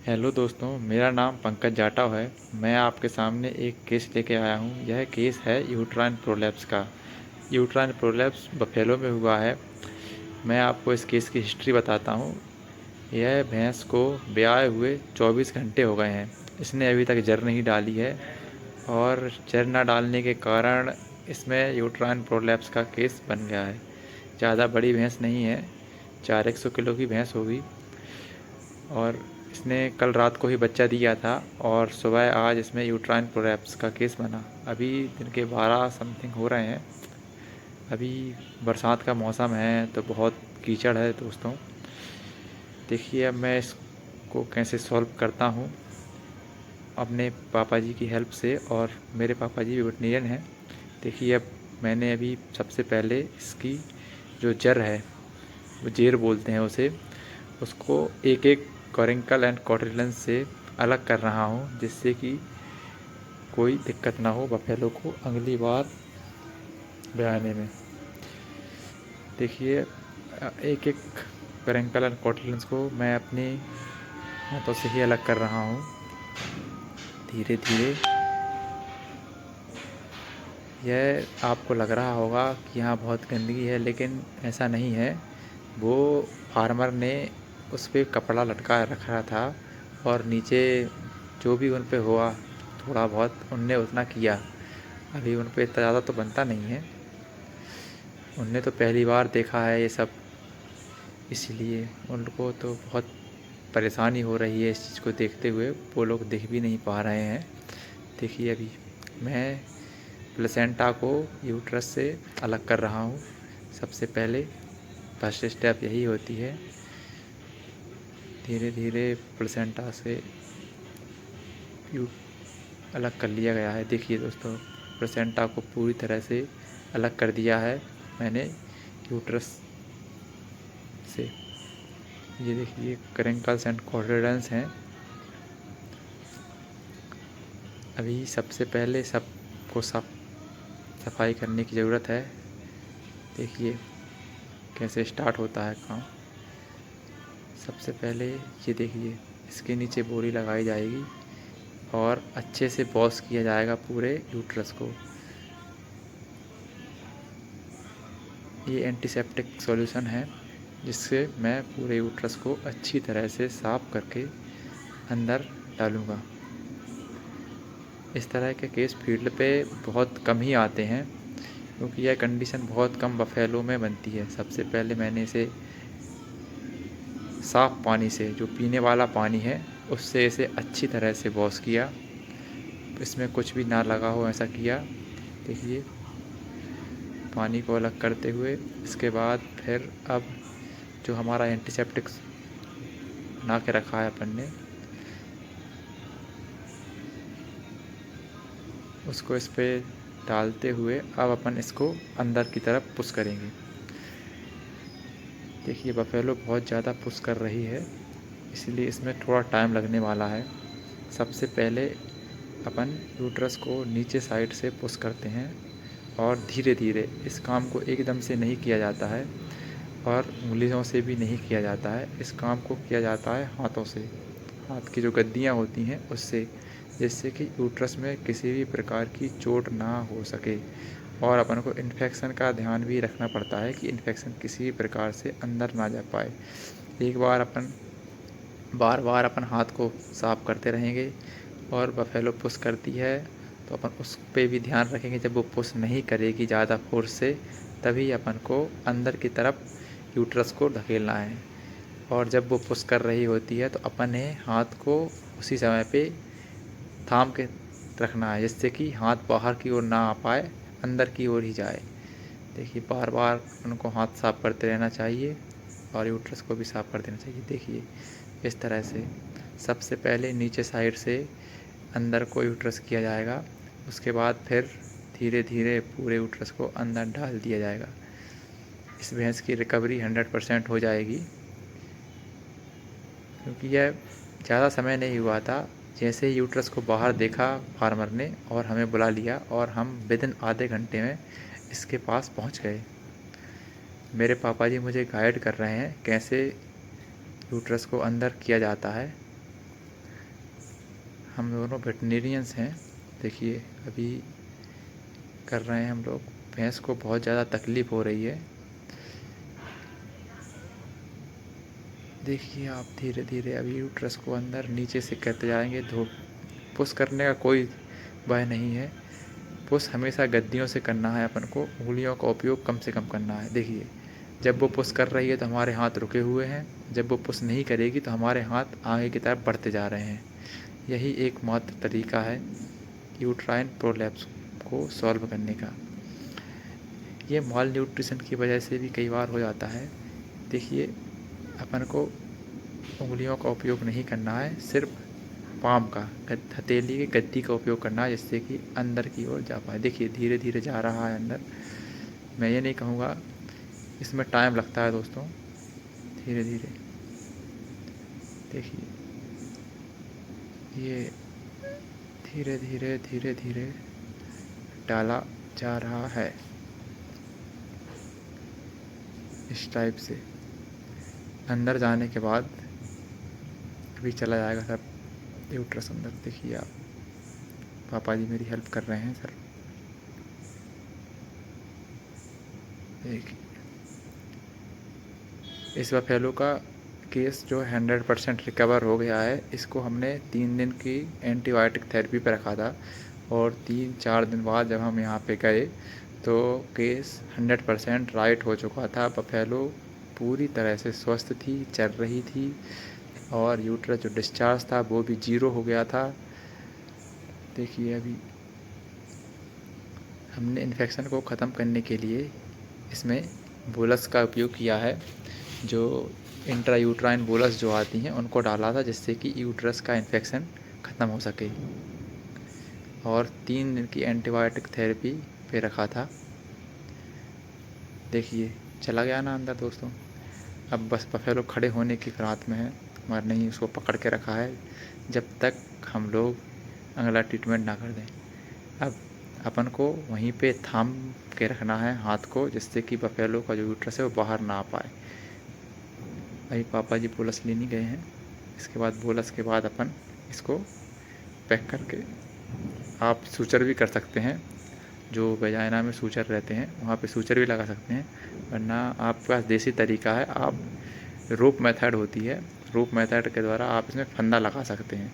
Hello दोस्तों, मेरा नाम पंकज जाटव है। मैं आपके सामने एक केस लेके आया हूँ। यह केस है यूट्राइन प्रोलैप्स का। यूट्राइन प्रोलैप्स बफेलो में हुआ है। मैं आपको इस केस की हिस्ट्री बताता हूँ। यह भैंस को ब्याए हुए 24 घंटे हो गए हैं। इसने अभी तक जर नहीं डाली है और जर ना डालने के कारण इसमें यूट्राइन प्रोलैप्स का केस बन गया है। ज़्यादा बड़ी भैंस नहीं है, 400 किलो की भैंस होगी और इसने कल रात को ही बच्चा दिया था और सुबह आज इसमें यूट्राइन प्रोलैप्स का केस बना। अभी दिन के 12 समथिंग हो रहे हैं। अभी बरसात का मौसम है तो बहुत कीचड़ है दोस्तों। देखिए अब मैं इसको कैसे सॉल्व करता हूँ अपने पापा जी की हेल्प से, और मेरे पापा जी भी वेटनेरियन हैं। देखिए अब मैंने अभी सबसे पहले इसकी जो जर है, वो जेर बोलते हैं उसे, उसको एक एक कॉरिंकल एंड कॉटिलेंस से अलग कर रहा हूँ, जिससे कि कोई दिक्कत ना हो बफेलो को अगली बार ब्याने में। देखिए एक एक कॉरिंकल एंड कॉटिलेंस को मैं अपने हाथों से ही अलग कर रहा हूँ धीरे धीरे। यह आपको लग रहा होगा कि यहाँ बहुत गंदगी है, लेकिन ऐसा नहीं है। वो फार्मर ने उस पर कपड़ा लटका रखा था और नीचे जो भी उन पे हुआ थोड़ा बहुत उनने उतना किया। अभी उन पे इतना ज़्यादा तो बनता नहीं है, उनने तो पहली बार देखा है ये सब, इसलिए उनको तो बहुत परेशानी हो रही है इस चीज़ को देखते हुए। वो लोग देख भी नहीं पा रहे हैं। देखिए अभी मैं प्लेसेंटा को यूट्रस से अलग कर रहा हूँ। सबसे पहले फर्स्ट स्टेप यही होती है। धीरे धीरे प्लेसेंटा से यू अलग कर लिया गया है। देखिए दोस्तों, प्लेसेंटा को पूरी तरह से अलग कर दिया है मैंने यूट्रस से। ये देखिए करेंकल्स एंड कॉर्डेंस हैं। अभी सबसे पहले सबको सफाई करने की ज़रूरत है। देखिए कैसे स्टार्ट होता है काम। सबसे पहले ये देखिए, इसके नीचे बोरी लगाई जाएगी और अच्छे से वॉश किया जाएगा पूरे यूट्रस को। ये एंटीसेप्टिक सॉल्यूशन है, जिससे मैं पूरे यूट्रस को अच्छी तरह से साफ करके अंदर डालूँगा। इस तरह के केस फील्ड पे बहुत कम ही आते हैं, क्योंकि यह कंडीशन बहुत कम बफेलो में बनती है। सबसे पहले मैंने इसे साफ़ पानी से, जो पीने वाला पानी है, उससे इसे अच्छी तरह से वॉश किया। इसमें कुछ भी ना लगा हो ऐसा किया। देखिए पानी को अलग करते हुए इसके बाद फिर अब जो हमारा एंटीसेप्टिक बना के रखा है अपन ने, उसको इस पर डालते हुए अब अपन इसको अंदर की तरफ पुश करेंगे। देखिए बफेलो बहुत ज़्यादा पुश कर रही है, इसलिए इसमें थोड़ा टाइम लगने वाला है। सबसे पहले अपन यूट्रस को नीचे साइड से पुश करते हैं और धीरे धीरे। इस काम को एकदम से नहीं किया जाता है और उंगलियों से भी नहीं किया जाता है। इस काम को किया जाता है हाथों से, हाथ की जो गद्दियाँ होती हैं उससे, जिससे कि यूट्रस में किसी भी प्रकार की चोट ना हो सके। और अपन को इन्फेक्शन का ध्यान भी रखना पड़ता है कि इन्फेक्शन किसी भी प्रकार से अंदर ना जा पाए। एक बार अपन बार बार अपन हाथ को साफ करते रहेंगे और बफेलो पुश करती है तो अपन उस पर भी ध्यान रखेंगे। जब वो पुश नहीं करेगी ज़्यादा फोर्स से, तभी अपन को अंदर की तरफ यूट्रस को धकेलना है। और जब वो पुश कर रही होती है तो अपन ने हाथ को उसी समय पे थाम के रखना है, जिससे कि हाथ बाहर की ओर ना आ पाए, अंदर की ओर ही जाए। देखिए बार बार उनको हाथ साफ करते रहना चाहिए और यूट्रस को भी साफ कर देना चाहिए। देखिए इस तरह से सबसे पहले नीचे साइड से अंदर को यूट्रस किया जाएगा, उसके बाद फिर धीरे धीरे पूरे यूट्रस को अंदर डाल दिया जाएगा। इस भैंस की रिकवरी 100% हो जाएगी, क्योंकि यह ज़्यादा समय नहीं हुआ था। जैसे ही यूट्रस को बाहर देखा फार्मर ने और हमें बुला लिया और हम विदिन आधे घंटे में इसके पास पहुंच गए। मेरे पापा जी मुझे गाइड कर रहे हैं कैसे यूट्रस को अंदर किया जाता है। हम दोनों वेटनेरियंस हैं। देखिए अभी कर रहे हैं हम लोग। भैंस को बहुत ज़्यादा तकलीफ़ हो रही है। देखिए आप धीरे धीरे अभी यूट्रस को अंदर नीचे से करते जाएंगे। पुश करने का कोई भय नहीं है। पुश हमेशा गद्दियों से करना है। अपन को उंगलियों का उपयोग कम से कम करना है। देखिए जब वो पुश कर रही है तो हमारे हाथ रुके हुए हैं, जब वो पुश नहीं करेगी तो हमारे हाथ आगे की तरफ बढ़ते जा रहे हैं। यही एकमात्र तरीका है यूट्राइन प्रोलैप्स को सॉल्व करने का। ये माल न्यूट्रिशन की वजह से भी कई बार हो जाता है। देखिए अपन को उंगलियों का उपयोग नहीं करना है, सिर्फ पाम का हथेली के गद्दी का उपयोग करना है, जिससे कि अंदर की ओर जा पाए। देखिए धीरे धीरे जा रहा है अंदर। मैं ये नहीं कहूँगा, इसमें टाइम लगता है दोस्तों। धीरे धीरे देखिए ये धीरे धीरे धीरे धीरे डाला जा रहा है इस टाइप से। अंदर जाने के बाद अभी चला जाएगा सब यूट्रस अंदर। देखिए आप, पापा जी मेरी हेल्प कर रहे हैं सर। देखिए इस बफेलो का केस जो 100% रिकवर हो गया है। इसको हमने 3 दिन की एंटीबायोटिक थेरेपी पे रखा था और 3-4 दिन बाद जब हम यहाँ पे गए तो केस 100% राइट हो चुका था। बफेलो पूरी तरह से स्वस्थ थी, चल रही थी और यूट्रस जो डिस्चार्ज था वो भी 0 हो गया था। देखिए अभी हमने इन्फेक्शन को ख़त्म करने के लिए इसमें बोलस का उपयोग किया है। जो इंट्रा यूट्राइन बोलस जो आती हैं उनको डाला था, जिससे कि यूट्रस का इन्फेक्शन ख़त्म हो सके। और 3 दिन की एंटीबायोटिक थेरेपी पे रखा था। देखिए चला गया ना अंदर दोस्तों। अब बस बफेलो खड़े होने की फिराक में है, मगर नहीं उसको पकड़ के रखा है जब तक हम लोग अगला ट्रीटमेंट ना कर दें। अब अपन को वहीं पे थाम के रखना है हाथ को, जिससे कि बफेलो का जो यूट्रस है वो बाहर ना आ पाए। अभी पापा जी बोलस लेने गए हैं। इसके बाद बोलस के बाद अपन इसको पैक करके आप सूचर भी कर सकते हैं। जो वजाइना में सूचर रहते हैं वहाँ पे सूचर भी लगा सकते हैं, वरना आपके पास देसी तरीका है। आप रोप मेथड होती है, रोप मेथड के द्वारा आप इसमें फंदा लगा सकते हैं।